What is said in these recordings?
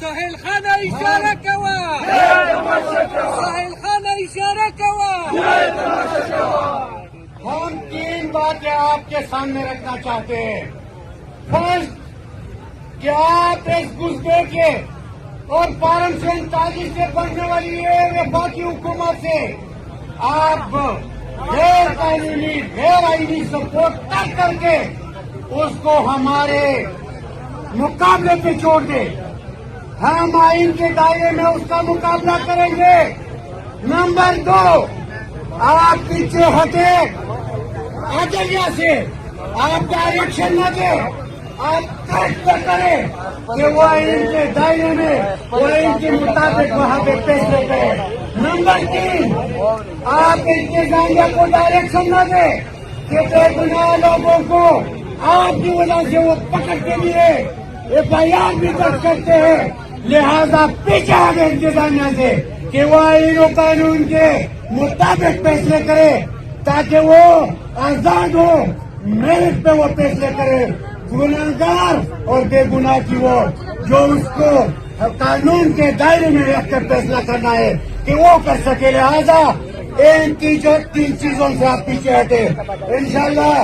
سہیل خان اشارہ کوا سہیل خان اشارہ کوا ہم تین باتیں آپ کے سامنے رکھنا چاہتے ہیں. فرسٹ، کہ آپ اس گزبے کے اور پارم سینتالیس سے بننے والی یہ وفاقی حکومت سے آپ غیر قانونی غیر آئینی سپورٹ تک کر کے اس کو ہمارے مقابلے پہ چھوڑ دیں. ہم آئین کے دائرے میں اس کا مقابلہ کریں گے. نمبر 2، آپ پیچھے ہٹے آجیا سے، آپ ڈائریکشن نہ دیں، آپ کٹ کریں کہ وہ آئین کے دائرے میں وہ آئین کے مطابق وہاں پہ فیصلے کریں. نمبر 3، آپ انتظامیہ کو ڈائریکشن نہ دیں کہ بے گناہ لوگوں کو آپ کی وجہ سے وہ پکڑ کے لیے FIR بھی درج کرتے ہیں. لہذا پیچھے آگے انتظامیہ سے کہ وہ آئین و قانون کے مطابق فیصلے کرے تاکہ وہ آزاد ہو، میرٹ پہ وہ فیصلے کرے. گناہگار اور بے گناہ کی وہ جو اس کو قانون کے دائرے میں رکھ کر فیصلہ کرنا ہے کہ وہ کر سکے. لہذا ان تین چیزوں سے آپ پیچھے ہٹے. انشاءاللہ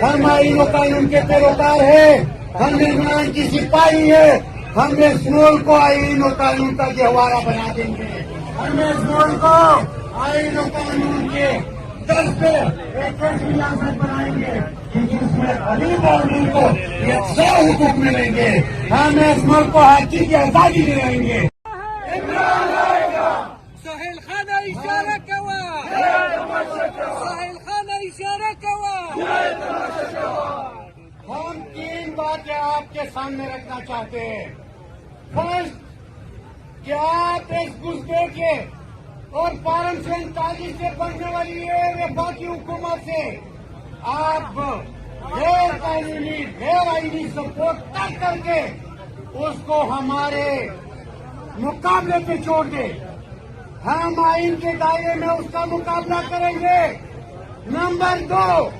ہم آئین و قانون کے پیروکار ہیں، ہم ایمان کی سپاہی ہے. ہم اس ملک کو آئین و قانون کا گہوارہ بنا دیں گے. ہم اس ملک کو آئین و قانون کے درد پہ ایک ایسی ریاست بنائیں گے جس میں غریب اور ملک کو یکساں حقوق ملیں گے. ہم اس ملک کو حاجی کی آزادی دلائیں گے. سہیل خان اشارہ کوا سہیل خان اشارہ کوا ہم تین باتیں آپ کے سامنے رکھنا چاہتے ہیں. فرسٹ، کہ آپ اس گزبے کے اور پارم سینتالیس سے بننے والی یہ وفاقی حکومت سے آپ غیر قانونی غیر آئینی سپورٹ تک کر کے اس کو ہمارے مقابلے پہ چھوڑ دیں. ہم آئین کے دائرے میں اس کا مقابلہ کریں گے. نمبر 2،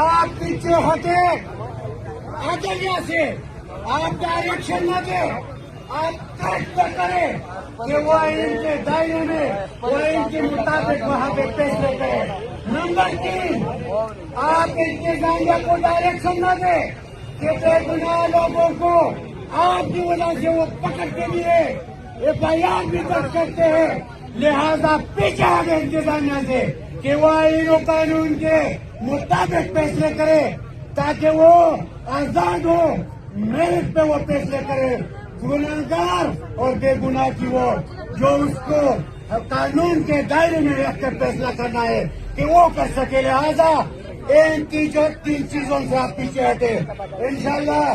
آپ پیچھے ہٹے آجیا سے، آپ ڈائریکشن نہ دیں، آپ کٹ کریں کہ وہ آئین کے دائرے میں وہ آئین کے مطابق وہاں پہ فیصلے کریں. نمبر 3، آپ انتظامیہ کو ڈائریکشن نہ دیں کہ بے گناہ لوگوں کو آپ کی وجہ سے وہ پکڑ کے لیے FIR بھی درج کرتے ہیں. لہذا پیچھے آگے انتظامیہ سے کہ وہ آئین و قانون کے مطابق فیصلے کرے تاکہ وہ آزاد ہو، میرٹ پہ وہ فیصلے کرے. گناہگار اور بے گناہ کی وہ جو اس کو قانون کے دائرے میں رکھ کر فیصلہ کرنا ہے کہ وہ کر سکے. لہذا ان تین چیزوں سے آپ پیچھے ہٹے. انشاءاللہ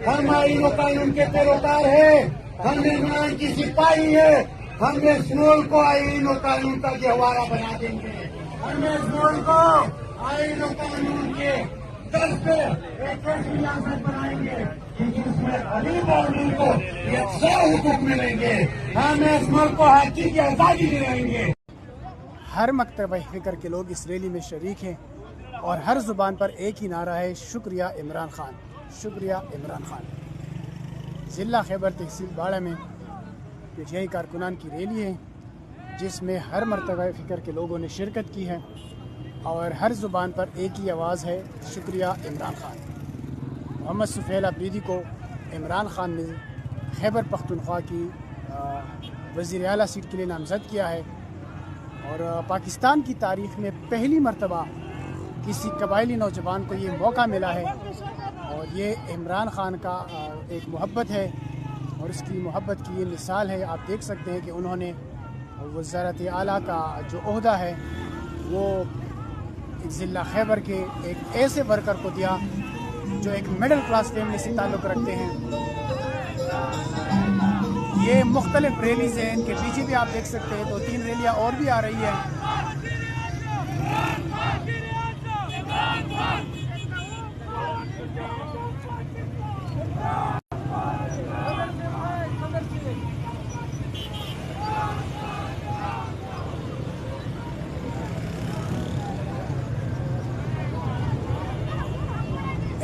ہم آئین و قانون کے پیروکار ہیں، ہم ایمان کی سپاہی ہے. ہم اس ملک کو آئین و قانون کا گہوارہ بنا دیں گے. ہم اس ملک کو آئین و قانون کے درد پہ ایک ایسی ریاست بنائیں گے جس میں غریب اور ملک کو یکساں حقوق ملیں گے. ہم اس ملک کو حاجی کی آزادی دلائیں گے. ہر مکتبہ فکر کے لوگ اس ریلی میں شریک ہیں اور ہر زبان پر ایک ہی نعرہ ہے: شکریہ عمران خان، شکریہ عمران خان. ضلع خیبر تحصیل باڑہ میں PTI کارکنان کی ریلی ہے جس میں ہر مرتبہ فکر کے لوگوں نے شرکت کی ہے اور ہر زبان پر ایک ہی آواز ہے: شکریہ عمران خان. محمد سفیل آفریدی کو عمران خان نے خیبر پختونخوا کی وزیر اعلیٰ سیٹ کے لیے نامزد کیا ہے اور پاکستان کی تاریخ میں پہلی مرتبہ کسی قبائلی نوجوان کو یہ موقع ملا ہے اور یہ عمران خان کا ایک محبت ہے اور اس کی محبت کی یہ مثال ہے. آپ دیکھ سکتے ہیں کہ انہوں نے وزارت اعلیٰ کا جو عہدہ ہے وہ ضلع خیبر کے ایک ایسے ورکر کو دیا جو ایک مڈل کلاس فیملی سے تعلق رکھتے ہیں. یہ مختلف ریلیز ہیں، ان کے پیچھے بھی آپ دیکھ سکتے ہیں 2-3 ریلیاں اور بھی آ رہی ہیں.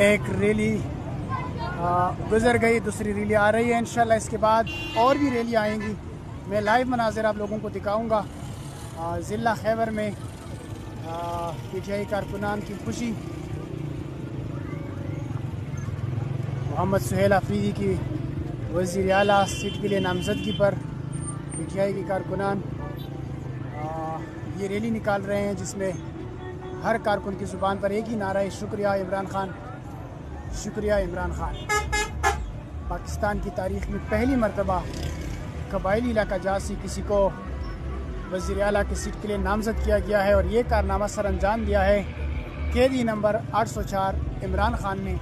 ایک ریلی گزر گئی، دوسری ریلی آ رہی ہے انشاءاللہ. اس کے بعد اور بھی ریلی آئیں گی. میں لائیو مناظر آپ لوگوں کو دکھاؤں گا. ضلع خیبر میں پی ٹی آئی کارکنان کی خوشی، محمد سہیل آفریدی کی وزیر اعلیٰ سیٹ کے لیے نامزدگی پر پی ٹی آئی کے کارکنان یہ ریلی نکال رہے ہیں، جس میں ہر کارکن کی زبان پر ایک ہی نعرہ ہے: شکریہ عمران خان، شکریہ عمران خان. پاکستان کی تاریخ میں پہلی مرتبہ قبائلی علاقہ جات سے کسی کو وزیر اعلیٰ کی سیٹ کے لیے نامزد کیا گیا ہے، اور یہ کارنامہ سر انجام دیا ہے قیدی نمبر 804 عمران خان نے.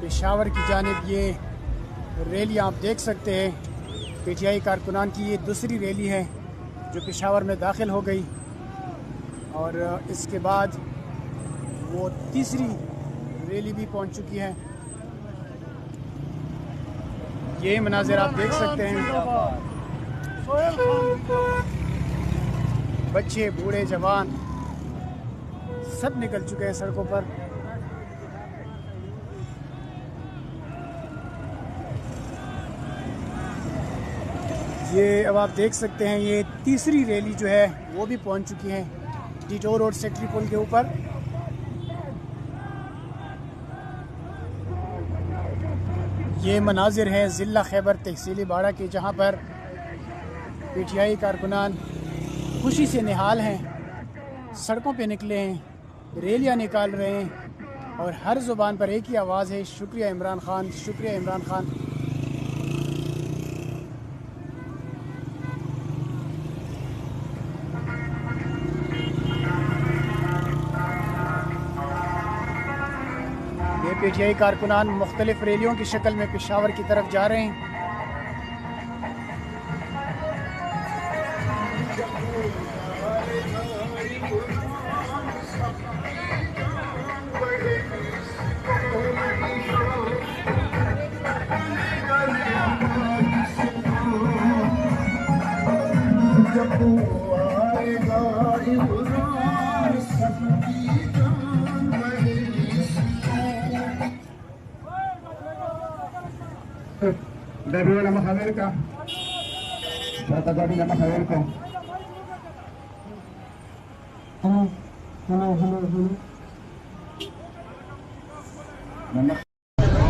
پشاور کی جانب یہ ریلی آپ دیکھ سکتے ہیں. پی ٹی آئی کارکنان کی یہ دوسری ریلی ہے جو پشاور میں داخل ہو گئی، اور اس کے بعد وہ تیسری ریلی بھی پہنچ چکی ہے. یہ مناظر آپ دیکھ سکتے ہیں. بچے، بوڑھے، جوان سب نکل چکے ہیں سڑکوں پر. یہ اب آپ دیکھ سکتے ہیں یہ تیسری ریلی جو ہے وہ بھی پہنچ چکی ہے ٹیٹو روڈ سیکٹری پل کے اوپر. یہ مناظر ہیں ضلع خیبر تحصیلی باڑہ کے، جہاں پر پی ٹی آئی کارکنان خوشی سے نہال ہیں، سڑکوں پہ نکلے ہیں، ریلیاں نکال رہے ہیں، اور ہر زبان پر ایک ہی آواز ہے: شکریہ عمران خان، شکریہ Imran Khan. P T I کارکنان مختلف ریلیوں کی شکل میں پشاور کی طرف جا رہے ہیں. Dari nama Amerika, kata dari nama Amerika. Hello.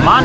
Aman,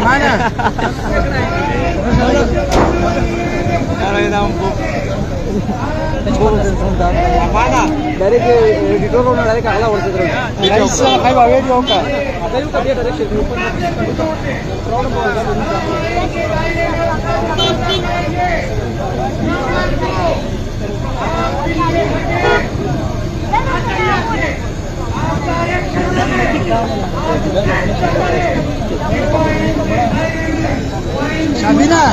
Mana? Mana? Dari ke video kau dari kagak lah waktu itu. Dari sana hai bawa dia juga. Ada juga dia dari situ. Sabina.